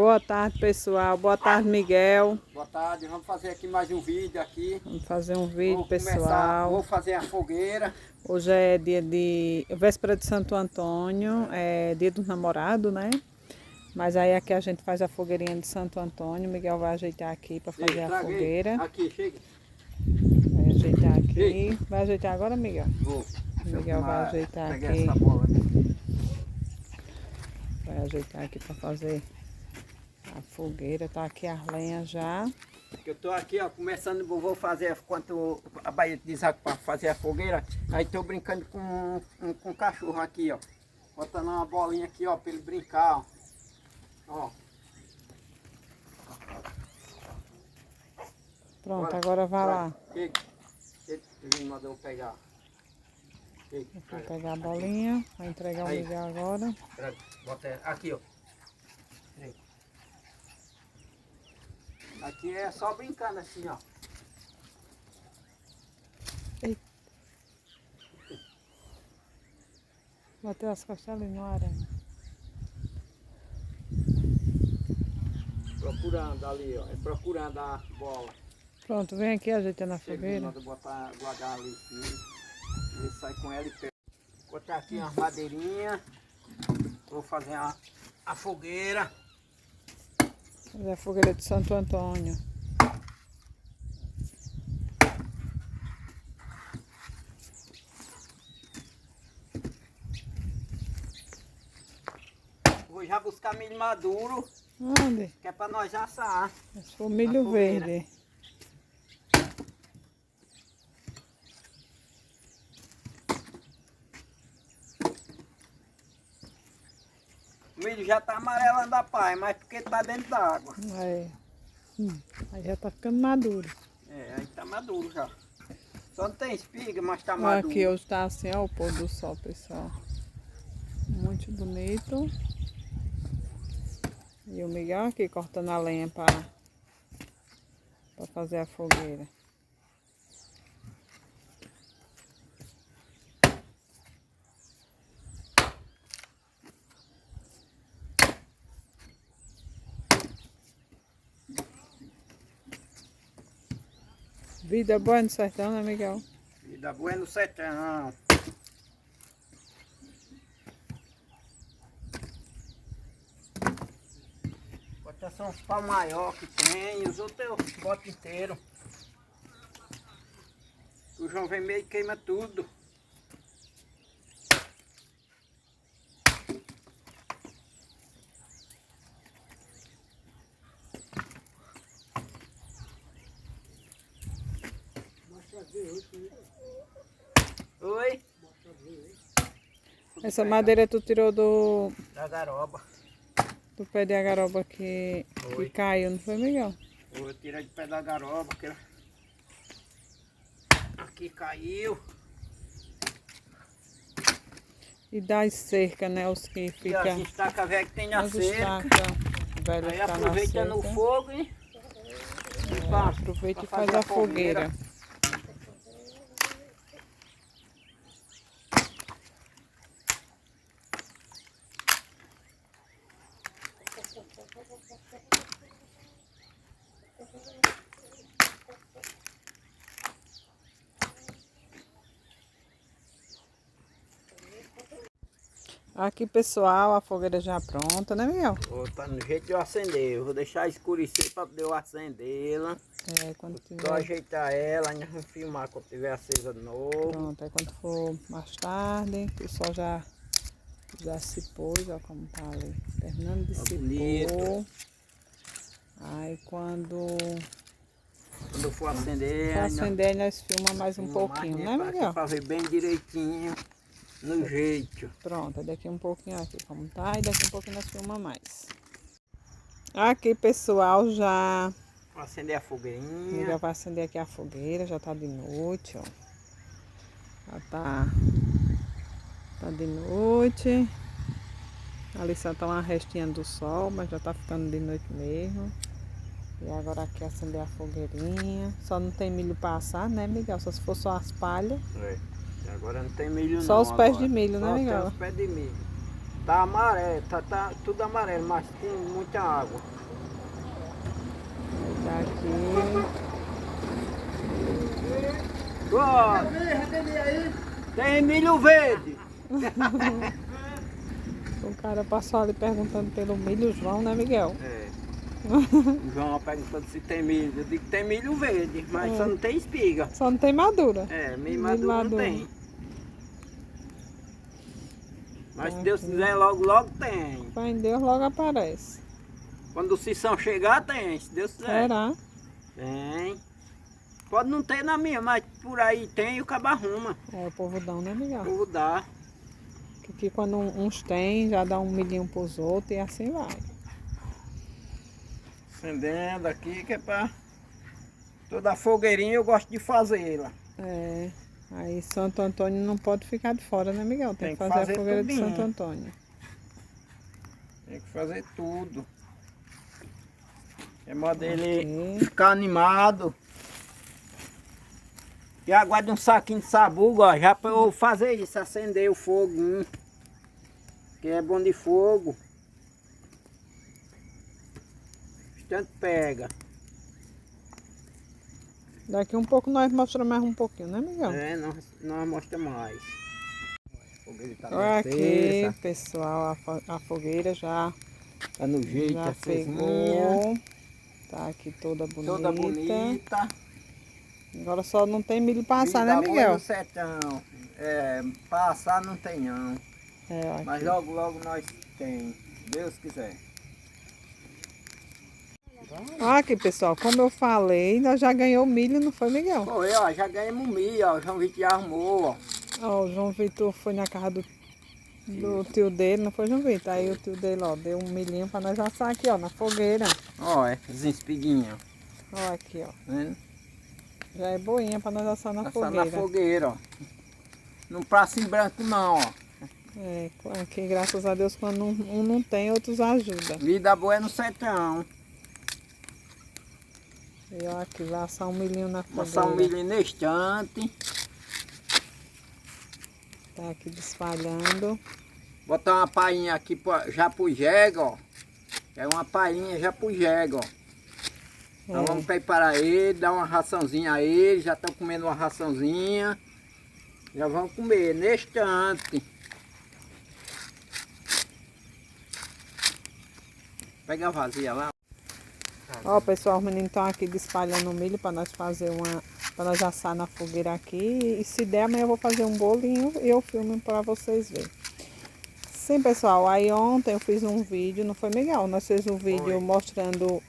Boa tarde, pessoal. Boa tarde, Miguel. Boa tarde, vamos fazer aqui mais um vídeo aqui. Vamos fazer um vídeo, Vou pessoal. Vou fazer a fogueira. Hoje é dia de véspera de Santo Antônio, é dia do namorado, né? Mas aí aqui a gente faz a fogueirinha de Santo Antônio. Miguel vai ajeitar aqui para fazer a fogueira. Aqui, chega. Vai ajeitar aqui. Vai ajeitar agora, Miguel? Vou. Miguel vai ajeitar aqui. Essa bola. Vai ajeitar aqui para fazer a fogueira. Tá aqui as lenhas já. Eu tô aqui, ó, começando, vou fazer quanto a Bahia diz para fazer a fogueira. Aí tô brincando com o cachorro aqui, ó. Botando uma bolinha aqui, ó, para ele brincar, ó. Ó. Pronto, agora vai lá. Ele mandou pegar. Vou pegar a bolinha, vai entregar o Miguel agora. Bota aqui, ó. Aqui é só brincando assim, ó. Eita. Bateu as costas ali no aranha. Procurando ali, ó. É procurando a bola. Pronto, vem aqui ajeitando a Chega, fogueira. manda botar, guardar ali assim. Ele sai com ela e pega. Vou botar aqui umas madeirinhas. Vou fazer a fogueira. Fazer a fogueira de Santo Antônio. Vou já buscar milho maduro. Onde? Que é pra nós assar. Esse foi o milho verde. O milho já tá amarelando a pai, mas porque tá dentro d'água. Aí. Aí já tá ficando maduro. É, aí tá maduro já. Só não tem espiga, mas tá maduro. Aqui hoje tá assim, ó, o pôr do sol, pessoal. Muito bonito. E o Miguel aqui cortando a lenha para fazer a fogueira. Vida boa no sertão, né, Miguel? Vida boa no sertão. Botas são os pau maior que tem, os outros eu boto inteiro. O João vem meio e queima tudo. Oi? Essa madeira tu tirou Da garoba. do pé de agaroba que caiu, não foi, Miguel? Vou tirar de pé da garoba. Que aqui caiu. E das cercas, né? Os que E ficam. as estacas velhas que tem na As cerca. estacas velhas Aí que tá na aproveita no cerca. fogo e Aproveita e pra faz fazer a fogueira. Aqui, pessoal, a fogueira já pronta, né, Miguel? Tá no jeito de eu acender. Eu vou deixar escurecer para poder eu acendê-la. É, quando Só tiver. ajeitar ela, ainda vou filmar quando tiver acesa de novo. Pronto, aí quando for mais tarde, que o sol já se pôs, ó como tá ali. Terminando de se pôr. Aí quando eu for acender, acender, nós filmamos mais um pouquinho, né, Miguel? Para ver bem direitinho, no jeito. Pronto, daqui um pouquinho aqui como tá, e daqui um pouquinho nós filmamos mais. Aqui, pessoal, já... Vou acender a fogueirinha. Miguel vai acender aqui a fogueira, já tá de noite, ó. Já tá de noite. Ali só tá uma restinha do sol, mas já tá ficando de noite mesmo. E agora aqui acender a fogueirinha. Só não tem milho pra assar, né, Miguel? Só se for só as palhas. É. E agora não tem milho Só não. os pés de milho, né, Só Miguel? tem os pés de milho. Tá amarelo, tá tudo amarelo, mas tem muita água. Tá aqui. Ó, tem milho verde. O cara passou ali perguntando pelo milho, João, né, Miguel? É. O João perguntando se tem milho. Eu digo que tem milho verde, mas só não tem espiga. Só não tem madura. É, meio Milho maduro não maduro. tem. Mas Tá se Deus aqui. quiser, logo, logo tem. Fé em Deus logo aparece. Quando o Cissão chegar, tem, se Deus quiser. Será? Tem. Pode não ter na minha, mas por aí tem e o cabo arruma. É, o povo dão, né, Miguel? Vou dar. Que aqui quando uns tem, já dá um milhinho pros outros e assim vai. Acendendo aqui, que é pra... Toda fogueirinha eu gosto de fazê-la. É. Aí Santo Antônio não pode ficar de fora, né, Miguel? Tem que fazer a fogueira de tudinho. Santo Antônio. Tem que fazer tudo. É modo dele Aqui. ficar animado. E aguarde um saquinho de sabugo, ó, já pra eu fazer isso, acender o fogo. Que é bom de fogo. Tanto pega. Daqui um pouco nós mostramos mais um pouquinho, né, Miguel? É, nós mostramos mais. A fogueira tá Olha aqui, acesa, pessoal, a fogueira já, tá no jeito, já acesinha, pegou. Tá aqui toda bonita. toda bonita. Agora só não tem milho passar, Vida né, boa Miguel? no sertão. É, passar não tem não. É, aqui. Mas logo, logo nós tem. Deus quiser. Aqui, pessoal, como eu falei, nós já ganhou milho, não foi, Miguel? Foi, ó, já ganhamos milho, ó. O João Vitor já arrumou, ó. Ó, o João Vitor foi na casa do tio dele, não foi, João Vitor? Aí o tio dele, ó, deu um milhinho pra nós assar aqui, ó, na fogueira. Ó, essas espiguinhas, Ó, aqui, ó. tá vendo? Já é boinha pra nós assar na Assar fogueira. na fogueira, ó. Não praça em branco não, ó. É, aqui, graças a Deus, quando um não tem, outros ajudam. Vida boa é no sertão. E ó, aqui, vai assar um milhinho na fogueira. Passar um milho instante. Tá aqui desfalhando. Botar uma palhinha aqui já pro jegue, ó. É uma palhinha já pro jegue, ó. Então vamos preparar ele, dar uma raçãozinha a ele. Já estão comendo uma raçãozinha. Já vão comer neste instante. Pega a vazia lá. Ó, pessoal, os meninos estão aqui desfalhando o milho para nós fazer para nós assar na fogueira aqui. E se der, amanhã eu vou fazer um bolinho e eu filmo para vocês verem. Sim, pessoal, aí ontem eu fiz um vídeo, não foi, Miguel? Nós fizemos um vídeo mostrando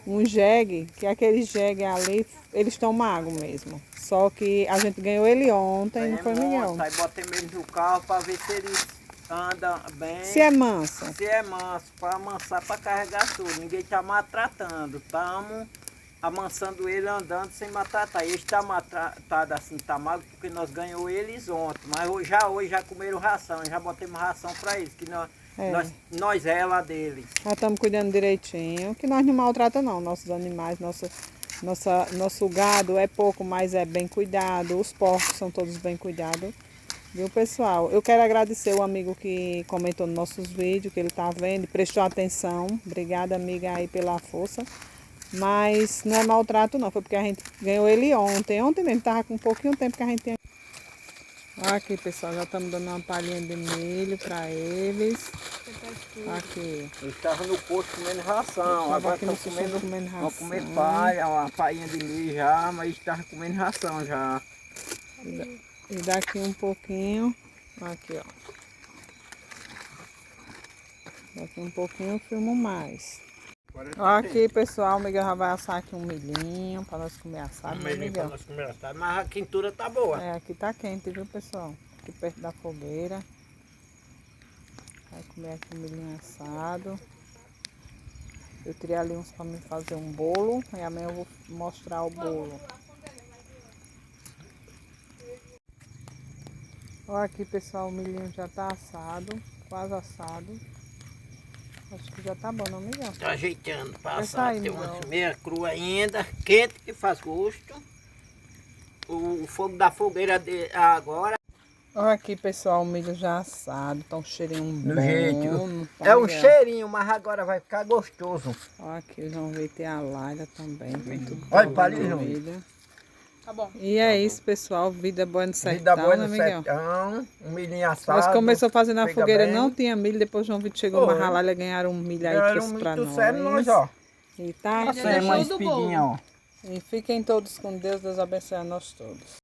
um jegue, que aquele jegue ali, eles tomam água mesmo. Só que a gente ganhou ele ontem, não foi, Miguel? Aí botei eles no carro para ver se eles andam bem. Se é manso. Se é manso, para amansar, para carregar tudo. Ninguém está maltratando. Estamos amansando ele andando sem maltratar. Ele está maltratado assim, está mal, porque nós ganhamos eles ontem. Mas hoje já comeram ração, já botamos ração para eles, que nós é lá deles. Nós estamos cuidando direitinho, que nós não maltratamos não, nossos animais, nosso gado é pouco, mas é bem cuidado, os porcos são todos bem cuidados. Viu, pessoal? Eu quero agradecer o amigo que comentou nos nossos vídeos, que ele tá vendo e prestou atenção. Obrigada, amiga, aí pela força. Mas não é maltrato não, foi porque a gente ganhou ele ontem. Ontem mesmo, tava com um pouquinho tempo que a gente tinha. Aqui, pessoal, já estamos dando uma palhinha de milho para eles. Aqui. Eles estavam no posto comendo ração, Tava agora aqui no estão sítio comendo vão ração. comer palha, uma palhinha de milho já, mas eles estavam comendo ração já. E daqui um pouquinho, aqui, ó. Daqui um pouquinho eu filmo mais. Aqui, pessoal, o Miguel já vai assar aqui um milhinho para nós comer assado, né, Miguel? Mas a quentura tá boa. É, aqui tá quente, viu, pessoal? Aqui perto da fogueira. Vai comer aqui um milhinho assado. Eu tirei ali uns para mim fazer um bolo. E amanhã eu vou mostrar o bolo. Olha aqui, pessoal, o milhinho já tá assado. Quase assado. Acho que já tá bom, não, Miguel? Tá ajeitando, Vai passa. sair, Tem Miguel. uma meia crua ainda, quente que faz gosto. O fogo da fogueira agora. Olha aqui, pessoal, o milho já assado. Tá um cheirinho Do bom. jeito. Não tá É um legal. cheirinho, mas agora vai ficar gostoso. Olha aqui, o João veio ter a Laila também. Vem tudo Olha, bom, para ali, João. milho. Tá bom. E é isso, pessoal. Vida boa no sertão, Vida boa né, no Miguel? sertão, um milhinho assado. Nós começou fazendo a pega fogueira, bem. não tinha milho. Depois o João Vitor chegou uma Foi. ralada, ganharam um milho aí, Era trouxe um pra muito nós. sério, nós, ó. E tá Ele certo. deixou uma do espiguinha, ó. E fiquem todos com Deus. Deus abençoe a nós todos.